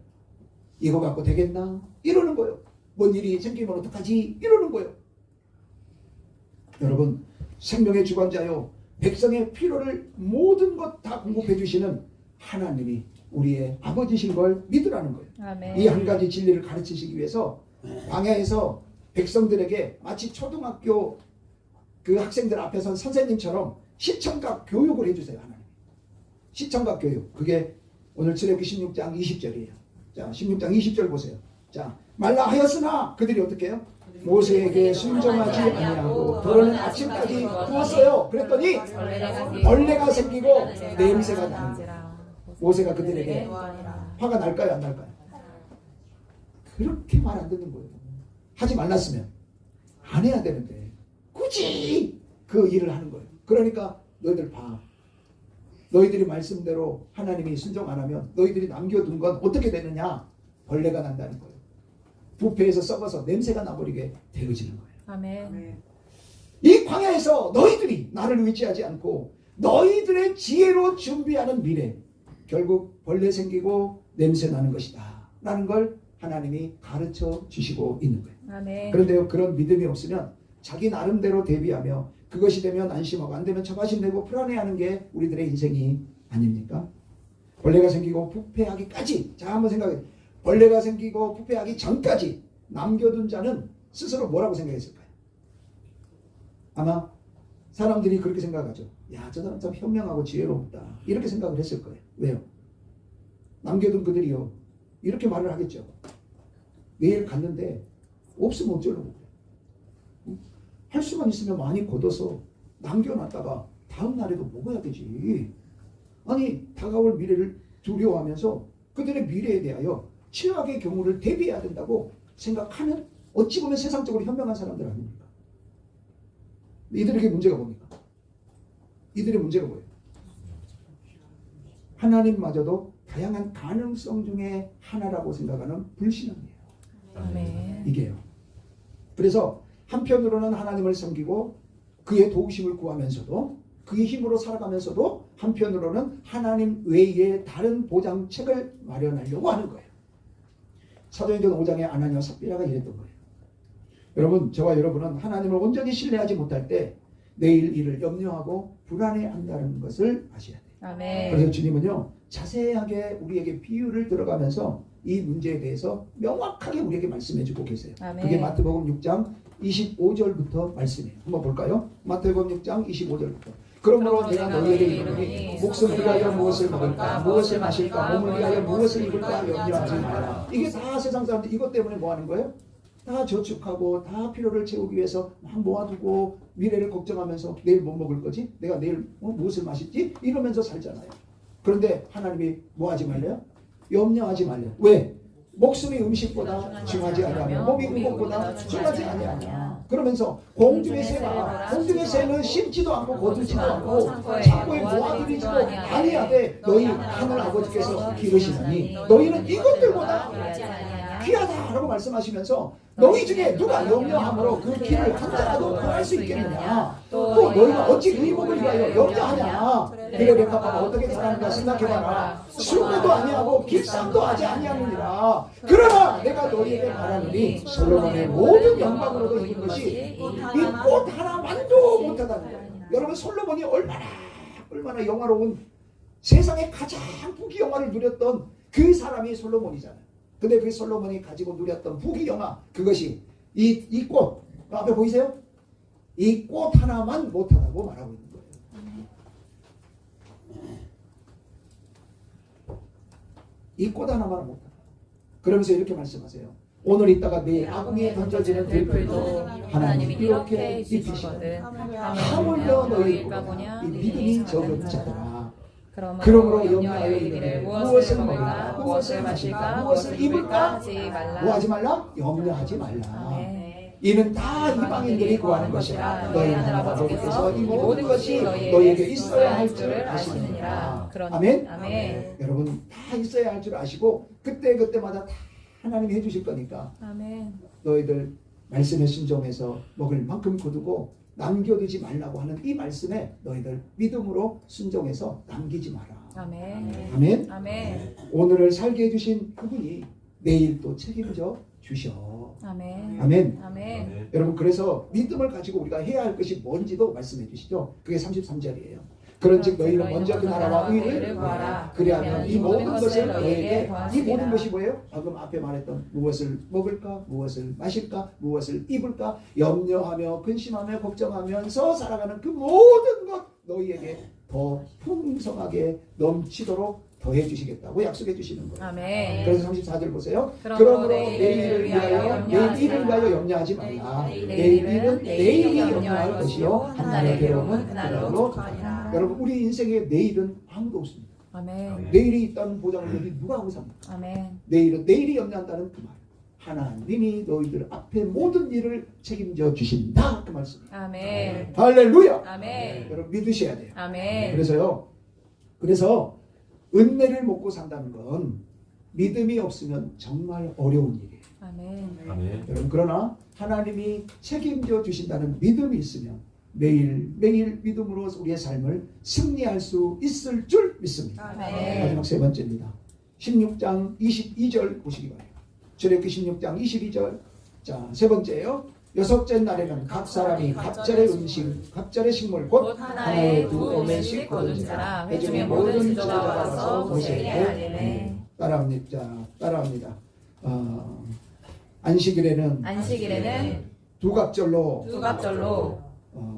이거 갖고 되겠나? 이러는 거예요. 뭔 일이 생기면 어떡하지? 이러는 거예요. 여러분 생명의 주관자요 백성의 필요를 모든 것 다 공급해 주시는 하나님이 우리의 아버지신 걸 믿으라는 거예요. 아멘. 이 한 가지 진리를 가르치시기 위해서 광야에서 백성들에게 마치 초등학교 그 학생들 앞에서 선생님처럼 시청각 교육을 해주세요. 하나님. 시청각 교육. 그게 오늘 출애굽기 16장 20절이에요. 자, 16장 20절 보세요. 자, 말라 하였으나 그들이 어떻게 해요? 모세에게 순종하지 아니하고 돌은 아침까지 구웠어요. 그랬더니 벌레가 생기고 냄새가 나는 거예요. 모세가 그들에게 화가 날까요? 안 날까요? 그렇게 말 안 듣는 거예요. 하지 말랐으면 안 해야 되는데 굳이 그 일을 하는 거예요. 그러니까 너희들 봐. 너희들이 말씀대로 하나님이 순종 안 하면 너희들이 남겨둔 건 어떻게 되느냐? 벌레가 난다는 거예요. 부패해서 썩어서 냄새가 나버리게 되어지는 거예요. 아멘. 이 광야에서 너희들이 나를 의지하지 않고 너희들의 지혜로 준비하는 미래, 결국 벌레 생기고 냄새 나는 것이다 라는 걸 하나님이 가르쳐 주시고 있는 거예요. 아멘. 그런데요, 그런 믿음이 없으면 자기 나름대로 대비하며 그것이 되면 안심하고 안 되면 처가심되고 불안해하는 게 우리들의 인생이 아닙니까? 벌레가 생기고 부패하기까지, 자 한번 생각해, 벌레가 생기고 부패하기 전까지 남겨둔 자는 스스로 뭐라고 생각했을까요? 아마 사람들이 그렇게 생각하죠. 야, 저 사람 참 현명하고 지혜롭다 이렇게 생각을 했을 거예요. 왜요? 남겨둔 그들이요 이렇게 말을 하겠죠. 내일 갔는데 없으면 어쩌려고. 할 수만 있으면 많이 걷어서 남겨놨다가 다음 날에도 먹어야 되지. 아니 다가올 미래를 두려워하면서 그들의 미래에 대하여 최악의 경우를 대비해야 된다고 생각하는, 어찌 보면 세상적으로 현명한 사람들 아닙니까? 이들에게 문제가 뭡니까? 이들의 문제가 뭐예요? 하나님마저도 다양한 가능성 중에 하나라고 생각하는 불신앙이에요. 아멘. 이게요. 그래서 한편으로는 하나님을 섬기고 그의 도우심을 구하면서도 그의 힘으로 살아가면서도 한편으로는 하나님 외에 다른 보장책을 마련하려고 하는 거예요. 사도행전 5장의 아나니아 삽비라가 이랬던 거예요. 여러분, 저와 여러분은 하나님을 온전히 신뢰하지 못할 때 내일 일을 염려하고 불안해한다는 것을 아셔야 돼요. 아멘. 그래서 주님은요 자세하게 우리에게 비유를 들어가면서 이 문제에 대해서 명확하게 우리에게 말씀해주고 계세요. 아멘. 그게 마태복음 6장 25절부터 말씀이에요. 한번 볼까요? 마태복음 6장 25절부터. 그러므로 내가 너희에게 이르노니 목숨을 위하여 무엇을 먹을까 무엇을 마실까 몸을 위하여 무엇을 입을까 염려하지 마라. 이게 다 세상 사람들 이것 때문에 뭐 하는 거예요? 다 저축하고 다 필요를 채우기 위해서 막 모아두고 미래를 걱정하면서 내일 뭐 먹을 거지? 내가 내일 무엇을 마실지? 이러면서 살잖아요. 그런데 하나님이 뭐 하지 말래요? 염려하지 말래요. 왜? 목숨이 음식보다 중하지 아니하며 몸이 의복보다 중하지 아니하냐. 그러면서 공중의 새가, 공중의 새는 심지도 않고 거두지도 않고 창고에 모아두리지도 아니하되 너희 하늘 아버지께서 기르시나니 너희는 이것들보다 귀하다라고 말씀하시면서 너희 중에 누가 염려함으로 그 길을 한자라도 구할 수 있겠느냐. 또 너희가 어찌 의복을 위하여 염려하냐. 그래 백합화가 어떻게 자라는가 생각해봐라. 수고도 아니하고 길쌈도 하지 아니하느니라. 그러나 내가 너희에게 말하노니 솔로몬의 모든 영광으로도 이룬 것이 이 꽃 하나만도 못하다는 거예요. 여러분, 솔로몬이 얼마나 영화로운, 세상에 가장 부귀영화를 누렸던 그 사람이 솔로몬이잖아요. 근데 그 솔로몬이 가지고 누렸던 부귀영화, 그것이 이 꽃, 앞에 보이세요? 이 꽃 하나만 못하다고 말하고 있는 거예요. 이 꽃 하나만 못하다. 그러면서 이렇게 말씀하세요. 오늘 있다가 내일 아궁이에 던져지는 들풀도 하나님이 이렇게 입히시거든. 하물며 너희가 보냐 이 믿음이 적은 자들아. 그러므로 염려하여 이르되 무엇을 먹을까 무엇을 마실까 무엇을 입을까 뭐 하지 말라? 염려하지 말라. 이는 다 이방인들이 구하는 것이라 너희 하늘 아버지께서 이 모든 것이 너희에게 있어야 할 줄 아시느니라. 아멘? 아멘. 여러분, 다 있어야 할 줄 아시고 그때마다 다 하나님이 해주실 거니까 아멘. 너희들 말씀에 순종해서 먹을 만큼 거두고 남겨두지 말라고 하는 이 말씀에 너희들 믿음으로 순종해서 남기지 마라. 아멘. 아멘. 아멘. 오늘을 살게 해주신 그분이 내일 또 책임져 주셔. 아멘. 아멘. 아멘. 여러분, 그래서 믿음을 가지고 우리가 해야 할 것이 뭔지도 말씀해 주시죠. 그게 33절이에요. 그런즉 너희는 먼저 그 나라와 의를 구하라. 그리하면 이 모든 것을 너희에게, 이 모든 것이 뭐예요? 방금 앞에 말했던 무엇을 먹을까, 무엇을 마실까, 무엇을 입을까, 염려하며 근심하며 걱정하면서 살아가는 그 모든 것 너희에게 더 풍성하게 넘치도록 더해 주시겠다고 약속해 주시는 거예요. 아멘. 그래서 34절 보세요. 그러므로 내일을 위하여 염려하지 말라. 내일은 내일이 염려할 것이요 한날의 괴로움은 그날로 가리라. 여러분, 우리 인생의 내일은 아무도 없습니다. 아멘. 내일이 있다는 보장을 여기 누가 하고 삽니까? 아멘. 내일이 염려한다는 그 말. 하나님이 너희들 앞에 모든 일을 책임져 주신다. 그 말씀이에요. 아멘. 할렐루야. 아멘. 여러분, 믿으셔야 돼요. 아멘. 그래서 은혜를 먹고 산다는 건 믿음이 없으면 정말 어려운 일이에요. 아멘. 아멘. 여러분 그러나 하나님이 책임져 주신다는 믿음이 있으면 매일 믿음으로 우리의 삶을 승리할 수 있을 줄 믿습니다. 아멘. 마지막 세 번째입니다. 16장 22절 보시기 바랍니다. 출애굽기 16장 22절. 자, 세 번째예요. 여섯째 날에는 각 사람이 갑절의 음식, 갑절의 식물 곧 하나에 두 오멜씩 거둔지라. 회 중에 모든 지도가 와서 모세에게 알리매. 따라합니다. 안식일에는 두갑절로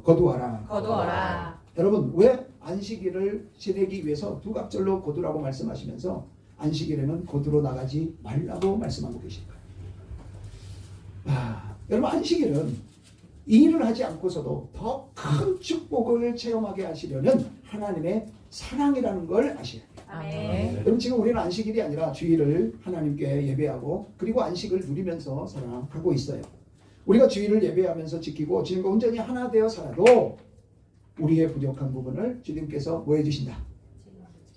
거두어라. 여러분 왜 안식일을 지내기 위해서 두갑절로 거두라고 말씀하시면서 안식일에는 거두러 나가지 말라고 말씀하고 계실까요? 여러분 안식일은 일을 하지 않고서도 더 큰 축복을 체험하게 하시려는 하나님의 사랑이라는 걸 아셔야 돼요. 아멘. 여러분 지금 우리는 안식일이 아니라 주일을 하나님께 예배하고 그리고 안식을 누리면서 살아가고 있어요. 우리가 주일을 예배하면서 지키고 주님과 온전히 하나 되어 살아도 우리의 부족한 부분을 주님께서 뭐 해주신다?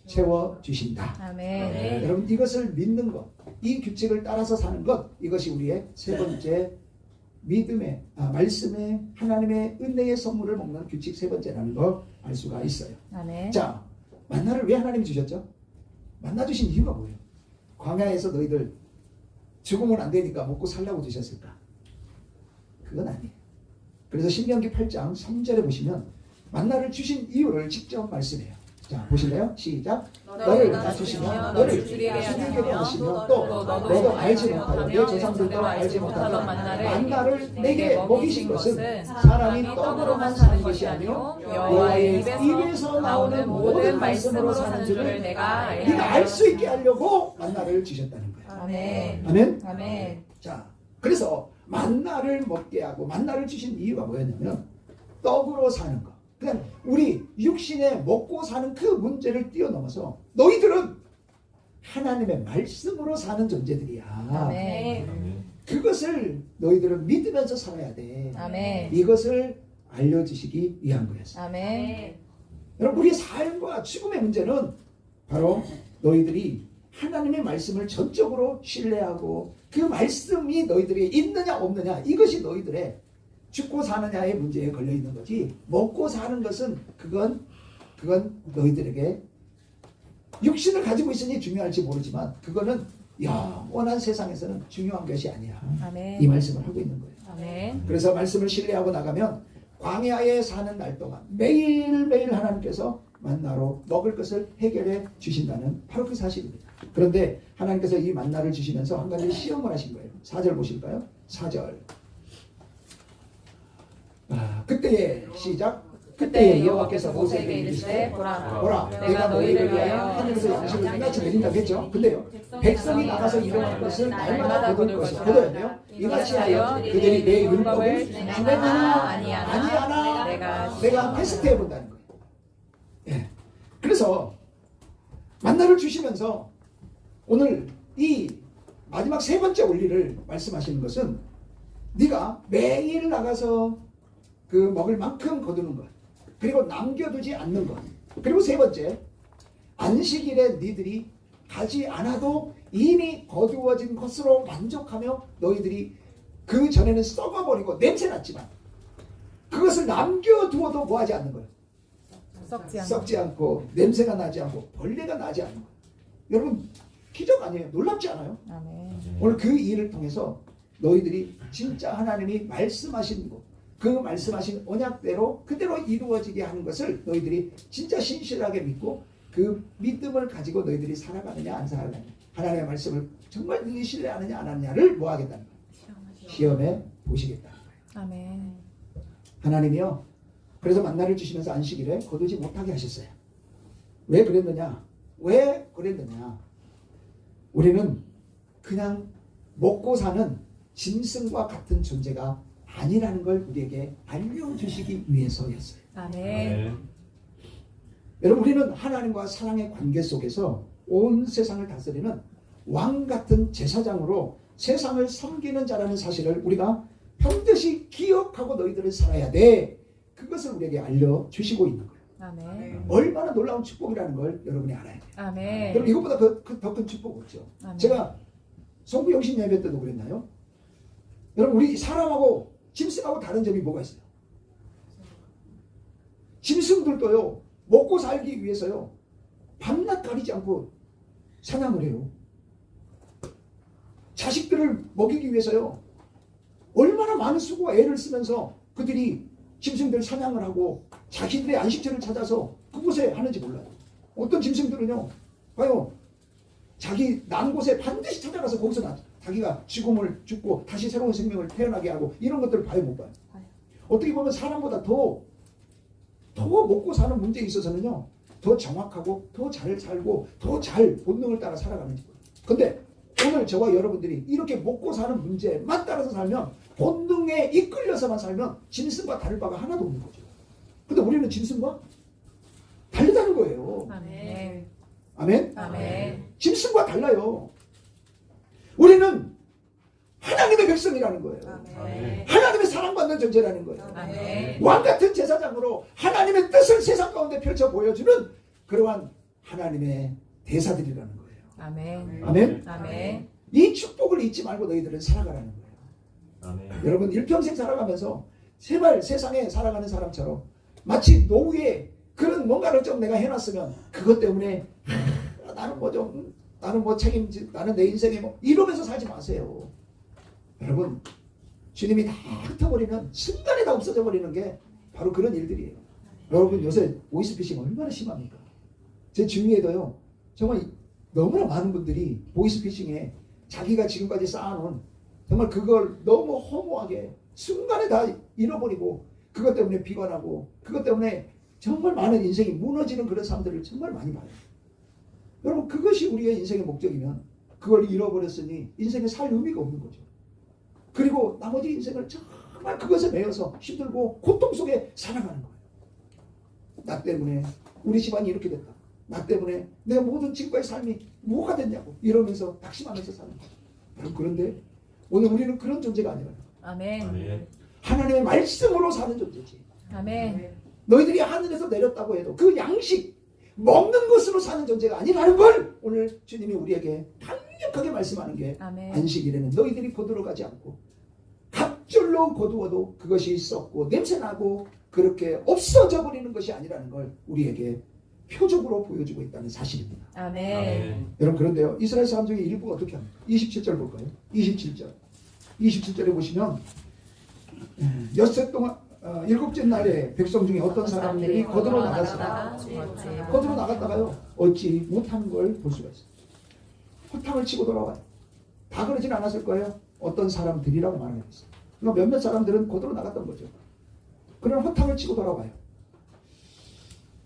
채워주신다. 아멘. 여러분 이것을 믿는 것, 이 규칙을 따라서 사는 것, 이것이 우리의 세 번째 믿음의 말씀의 하나님의 은혜의 선물을 먹는 규칙 세 번째라는 걸 알 수가 있어요. 아멘. 자, 만나를 왜 하나님이 주셨죠? 만나 주신 이유가 뭐예요? 광야에서 너희들 죽으면 안 되니까 먹고 살라고 주셨을까? 그건 아니에요. 그래서 신명기 8장 3절에 보시면 만나를 주신 이유를 직접 말씀해요. 자, 보실래요? 시작. 너를 낮추시며 너를 줄이게 하시며 또 너도 알지 못하고 내 조상들도 알지 못하던 만나를 내게 먹이신 것은 사람이 떡으로만 사는 것이 아니요 여호와의 입에서 나오는 모든 말씀으로 사는 줄을 네가 알 수 있게 하려고 만나를 주셨다는 거예요. 아멘. 아멘. 아멘. 자, 그래서 만나를 먹게 하고 만나를 주신 이유가 뭐였냐면 떡으로 사는 것. 그냥 우리 육신에 먹고 사는 그 문제를 뛰어넘어서 너희들은 하나님의 말씀으로 사는 존재들이야. 아멘. 그것을 너희들은 믿으면서 살아야 돼. 아멘. 이것을 알려주시기 위한 거였어요. 아멘. 여러분 우리의 삶과 죽음의 문제는 바로 너희들이 하나님의 말씀을 전적으로 신뢰하고 그 말씀이 너희들에게 있느냐 없느냐 이것이 너희들의 죽고 사느냐의 문제에 걸려 있는 거지 먹고 사는 것은 그건 너희들에게 육신을 가지고 있으니 중요할지 모르지만 그거는 영원한 세상에서는 중요한 것이 아니야. 아멘. 이 말씀을 하고 있는 거예요. 아멘. 그래서 말씀을 신뢰하고 나가면 광야에 사는 날 동안 매일매일 하나님께서 만나로 먹을 것을 해결해 주신다는 바로 그 사실입니다. 그런데 하나님께서 이 만나를 주시면서 한 가지 시험을 하신 거예요. 4절 보실까요? 4절. 그때에 시작. 그때에 여호와께서 모세에게 이르시되 보라 내가 너희를 위하여 하늘에서 양식을 이같이 내린다고 했죠. 근데요 백성이 나가서 일어날 것을 날마다 거둘 것이다. 거둬야 돼요. 이같이 하여 그들이 내 율법을 준행하나 아니하나 내가 테스트해 본다는 거예요. 예. 그래서 만나를 주시면서 오늘 이 마지막 세 번째 원리를 말씀하시는 것은 네가 매일 나가서 그 먹을 만큼 거두는 것, 그리고 남겨두지 않는 것, 그리고 세 번째 안식일에 니들이 가지 않아도 이미 거두어진 것으로 만족하며 너희들이 그 전에는 썩어버리고 냄새났지만 그것을 남겨두어도 뭐하지 않는 거예요. 썩지 않고 냄새가 나지 않고 벌레가 나지 않는 거예요. 여러분 기적 아니에요? 놀랍지 않아요? 아멘. 오늘 그 일을 통해서 너희들이 진짜 하나님이 말씀하신 것, 그 말씀하신 언약대로 그대로 이루어지게 하는 것을 너희들이 진짜 신실하게 믿고 그 믿음을 가지고 너희들이 살아가느냐 안 살아가느냐, 하나님의 말씀을 정말 너희 신뢰하느냐 안 하느냐를 뭐 하겠다는 거예요. 시험해 보시겠다는 거예요. 아멘. 하나님이요, 그래서 만나를 주시면서 안식일에 거두지 못하게 하셨어요. 왜 그랬느냐? 우리는 그냥 먹고 사는 짐승과 같은 존재가 아니라는 걸 우리에게 알려주시기 위해서였어요. 아멘. 여러분 우리는 하나님과 사랑의 관계 속에서 온 세상을 다스리는 왕 같은 제사장으로 세상을 섬기는 자라는 사실을 우리가 반드시 기억하고 너희들은 살아야 돼. 그것을 우리에게 알려주시고 있는 거예요. 아멘. 얼마나 놀라운 축복이라는 걸 여러분이 알아야 돼요. 아멘. 여러분 이것보다 더 큰 축복 없죠. 아멘. 제가 성부 영신 예배 때도 그랬나요? 여러분 우리 사람하고 짐승하고 다른 점이 뭐가 있어요? 짐승들도요 먹고 살기 위해서요 밤낮 가리지 않고 사냥을 해요. 자식들을 먹이기 위해서요 얼마나 많은 수고와 애를 쓰면서 그들이 짐승들 사냥을 하고 자기들의 안식처를 찾아서 그곳에 하는지 몰라요. 어떤 짐승들은요 봐요 자기 난 곳에 반드시 찾아가서 거기서 자기가 죽고 다시 새로운 생명을 태어나게 하고 이런 것들을 봐요 못 봐요? 어떻게 보면 사람보다 더 먹고 사는 문제에 있어서는요 더 정확하고 더 잘 살고 더 잘 본능을 따라 살아가는지 몰라요. 근데 오늘 저와 여러분들이 이렇게 먹고 사는 문제만 따라서 살면 본능에 이끌려서만 살면 짐승과 다를 바가 하나도 없는 거죠. 근데 우리는 짐승과 다르다는 거예요. 아멘. 아멘? 아멘. 짐승과 달라요. 우리는 하나님의 백성이라는 거예요. 아멘. 하나님의 사랑받는 존재라는 거예요. 아멘. 왕같은 제사장으로 하나님의 뜻을 세상 가운데 펼쳐 보여주는 그러한 하나님의 대사들이라는 거예요. 아멘. 아멘? 아멘. 이 축복을 잊지 말고 너희들은 살아가라는 거예요. 아멘. 여러분 일평생 살아가면서 제발 세상에 살아가는 사람처럼 마치 노후에 그런 뭔가를 좀 내가 해놨으면 그것 때문에 나는 뭐 책임지 나는 내 인생에 뭐 이러면서 살지 마세요. 여러분 주님이 다 흩어버리면 순간에 다 없어져 버리는 게 바로 그런 일들이에요. 여러분 요새 보이스피싱 얼마나 심합니까? 제 주위에도요 정말 너무나 많은 분들이 보이스피싱에 자기가 지금까지 쌓아놓은 정말 그걸 너무 허무하게 순간에 다 잃어버리고 그것 때문에 비관하고 그것 때문에 정말 많은 인생이 무너지는 그런 사람들을 정말 많이 봐요. 여러분 그것이 우리의 인생의 목적이면 그걸 잃어버렸으니 인생에 살 의미가 없는 거죠. 그리고 나머지 인생을 정말 그것에 매여서 힘들고 고통 속에 살아가는 거예요. 나 때문에 우리 집안이 이렇게 됐다. 나 때문에 내가 모든 지금까지 삶이 뭐가 됐냐고 이러면서 낙심하면서 사는 거예요. 여러분 그런데 오늘 우리는 그런 존재가 아니라요. 아멘. 아멘. 하나님의 말씀으로 사는 존재지. 아멘. 너희들이 하늘에서 내렸다고 해도 그 양식 먹는 것으로 사는 존재가 아니라는 걸 오늘 주님이 우리에게 강력하게 말씀하는 게 아멘. 안식일에는 너희들이 거두러 가지 않고 갑절로 거두어도 그것이 썩고 냄새나고 그렇게 없어져 버리는 것이 아니라는 걸 우리에게 표적으로 보여주고 있다는 사실입니다. 아멘. 아멘. 여러분 그런데요 이스라엘 사람 중에 일부가 어떻게 합니까? 27절 볼까요? 27절에 보시면 엿새 동안 일곱째 날에 백성 중에 어떤 사람들이 거두러 나갔다가요 얻지 못하는 걸 볼 수가 있어요. 허탕을 치고 돌아와요. 다 그러진 않았을 거예요. 어떤 사람들이라고 말하고 있어요. 그러니까 몇몇 사람들은 거두러 나갔던 거죠. 그런 허탕을 치고 돌아와요.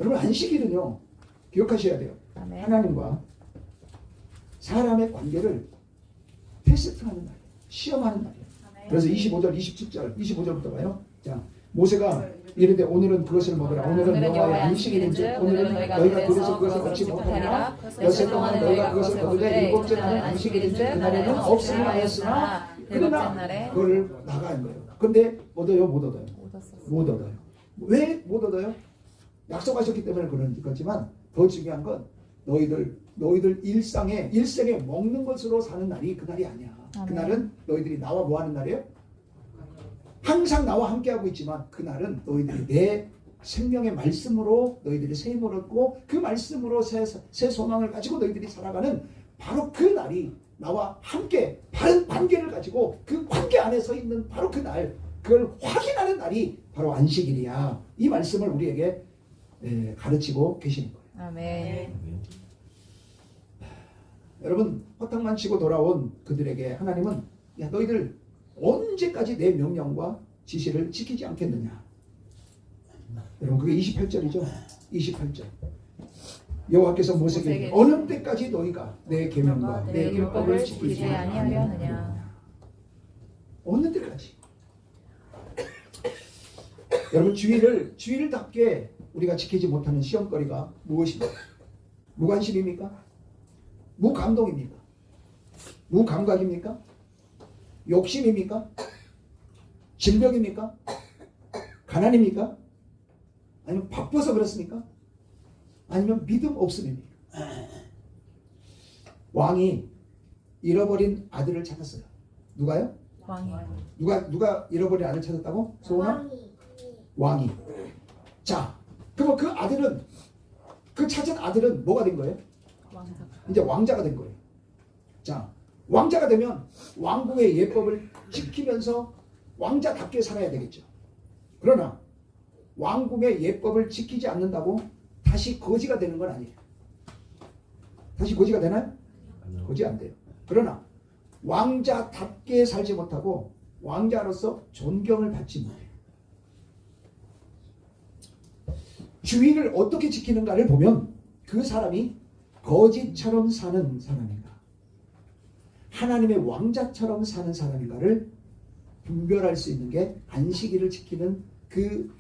여러분 안식일은요 기억하셔야 돼요. 아멘. 하나님과 사람의 관계를 테스트하는 날이에요. 시험하는 날이에요. 그래서 25절, 27절, 25절부터 봐요. 자, 모세가 이르되 오늘은 그것을 먹으라. 오늘은 여호와의 안식일인즉 오늘은 너희가 들에서 그것을 얻지 못하리라. 엿새 동안 너희가 그것을 거두되 일곱째 날은 안식일인즉 그날에는 없으리 하였으나 그러나 그걸 나가는 거예요. 근데 얻어요? 못 얻어요? 못 얻어요. 왜 못 얻어요? 약속하셨기 때문에 그런 거지만 더 중요한 건 너희들 일생에 먹는 것으로 사는 날이 그날이 아니야. 그날은 너희들이 나와 뭐 하는 날이에요? 항상 나와 함께하고 있지만 그날은 너희들이 내 생명의 말씀으로 너희들이 새 힘을 얻고 그 말씀으로 새 소망을 가지고 너희들이 살아가는 바로 그 날이 나와 함께 바른 관계를 가지고 그 관계 안에 서 있는 바로 그 날, 그걸 확인하는 날이 바로 안식일이야. 이 말씀을 우리에게 가르치고 계시는 거예요. 아멘. 여러분 허탕만 치고 돌아온 그들에게 하나님은 야 너희들 언제까지 내 명령과 지시를 지키지 않겠느냐. 여러분 그게 28절이죠. 28절 여호와께서 모세에게 어느 때까지 너희가 내 계명과 내 율법을 지키지 아니하려 하느냐. 어느 때까지. 여러분 주일답게 우리가 지키지 못하는 시험거리가 무엇입니까? 무관심입니까? 무감동입니까? 무감각입니까? 욕심입니까? 질병입니까? 가난입니까? 아니면 바빠서 그렇습니까? 아니면 믿음 없음입니까? 왕이 잃어버린 아들을 찾았어요. 누가요? 왕이요. 누가 잃어버린 아들 찾았다고? 소원아? 왕이. 자, 그럼 그 아들은, 그 찾은 아들은 뭐가 된 거예요? 왕자. 이제 왕자가 된 거예요. 자, 왕자가 되면 왕궁의 예법을 지키면서 왕자답게 살아야 되겠죠. 그러나 왕궁의 예법을 지키지 않는다고 다시 거지가 되는 건 아니에요. 다시 거지가 되나요? 거지 안 돼요. 그러나 왕자답게 살지 못하고 왕자로서 존경을 받지 못해요. 주의를 어떻게 지키는가를 보면 그 사람이 거지처럼 사는 사람인가, 하나님의 왕자처럼 사는 사람인가를 분별할 수 있는 게 안식일을 지키는 그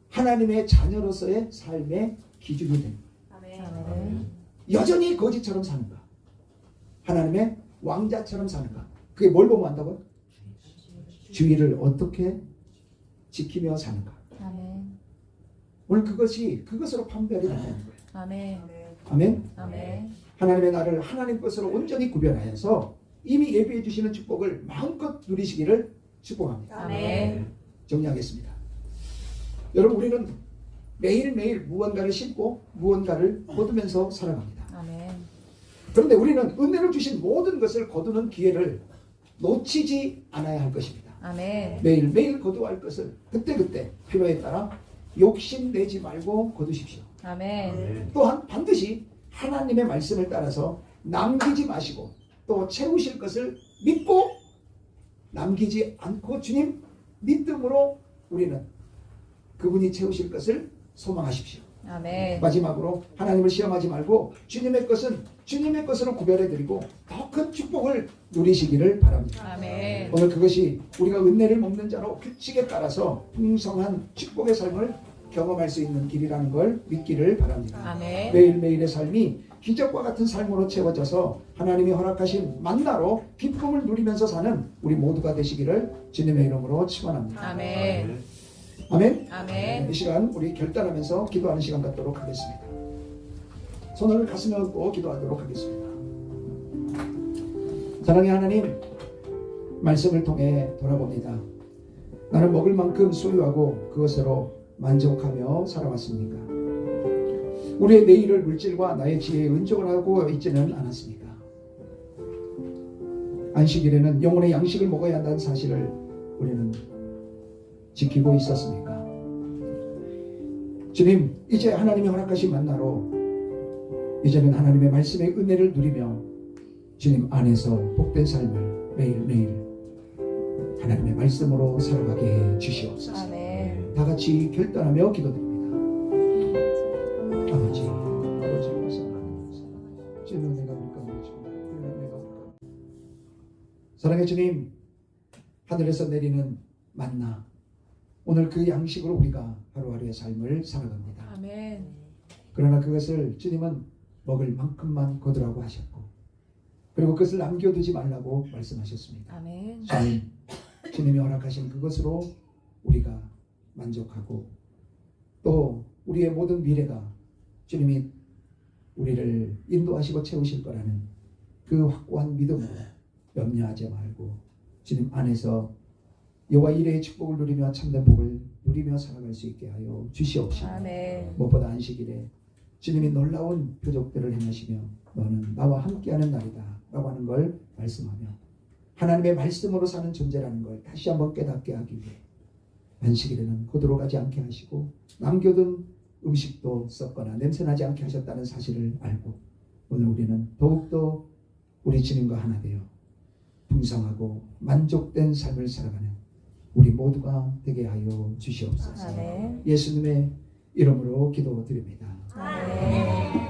하나님의 자녀로서의 삶의 기준이 됩니다. 아멘. 여전히 거지처럼 사는가, 하나님의 왕자처럼 사는가, 그게 뭘 보면 안다고요? 주의를 어떻게 지키며 사는가. 아멘. 오늘 그것으로 판별이 된다는 거예요. 아멘. 아멘. 아멘. 하나님의 나를 하나님 것으로 온전히 구별하여서 이미 예비해 주시는 축복을 마음껏 누리시기를 축복합니다. 아멘. 정리하겠습니다. 여러분, 우리는 매일매일 무언가를 심고 무언가를 거두면서 살아갑니다. 아멘. 그런데 우리는 은혜를 주신 모든 것을 거두는 기회를 놓치지 않아야 할 것입니다. 아멘. 매일매일 거두어야 할 것을 그때그때 필요에 따라 욕심내지 말고 거두십시오. 아멘. 또한 반드시 하나님의 말씀을 따라서 남기지 마시고 또 채우실 것을 믿고 남기지 않고 주님 믿음으로 우리는 그분이 채우실 것을 소망하십시오. 아멘. 마지막으로 하나님을 시험하지 말고 주님의 것은 주님의 것으로 구별해드리고 더 큰 축복을 누리시기를 바랍니다. 아멘. 오늘 그것이 우리가 은혜를 먹는 자로 규칙에 따라서 풍성한 축복의 삶을 경험할 수 있는 길이라는 걸 믿기를 바랍니다. 아멘. 매일매일의 삶이 기적과 같은 삶으로 채워져서 하나님이 허락하신 만나로 기쁨을 누리면서 사는 우리 모두가 되시기를 주님의 이름으로 축원합니다. 아멘. 아멘. 아멘. 이 시간 우리 결단하면서 기도하는 시간 갖도록 하겠습니다. 손을 가슴에 얹고 기도하도록 하겠습니다. 사랑의 하나님, 말씀을 통해 돌아봅니다. 나는 먹을 만큼 소유하고 그것으로 만족하며 살아왔습니까? 우리의 내일을 물질과 나의 지혜에 은족을 하고 있지는 않았습니까? 안식일에는 영혼의 양식을 먹어야 한다는 사실을 우리는 지키고 있었습니까? 주님, 이제 하나님이 허락하신 만나로 이제는 하나님의 말씀의 은혜를 누리며 주님 안에서 복된 삶을 매일매일 하나님의 말씀으로 살아가게 해 주시옵소서. 아멘. 다 같이 결단하며 기도드립니다. 아버지, 감사합니다. 주님 은혜가 우리 가운데 있습니다. 은혜가 우리 가운데. 사랑의 주님, 하늘에서 내리는 만나, 오늘 그 양식으로 우리가 하루하루의 삶을 살아갑니다. 아멘. 그러나 그것을 주님은 먹을 만큼만 거두라고 하셨고, 그리고 그것을 남겨두지 말라고 말씀하셨습니다. 아멘. 주님이 허락하신 그것으로 우리가 만족하고 또 우리의 모든 미래가 주님이 우리를 인도하시고 채우실 거라는 그 확고한 믿음으로 염려하지 말고 주님 안에서 여호와 이레의 축복을 누리며 참된 복을 누리며 살아갈 수 있게 하여 주시옵시고, 아멘. 무엇보다 안식일에 주님이 놀라운 표적들을 행하시며 너는 나와 함께하는 날이다 라고 하는 걸 말씀하며 하나님의 말씀으로 사는 존재라는 걸 다시 한번 깨닫게 하기 위해 안식일에는 고도로 가지 않게 하시고 남겨둔 음식도 썩거나 냄새나지 않게 하셨다는 사실을 알고 오늘 우리는 더욱더 우리 주님과 하나 되어 풍성하고 만족된 삶을 살아가는 우리 모두가 되게 하여 주시옵소서. 아멘. 예수님의 이름으로 기도드립니다. 아멘.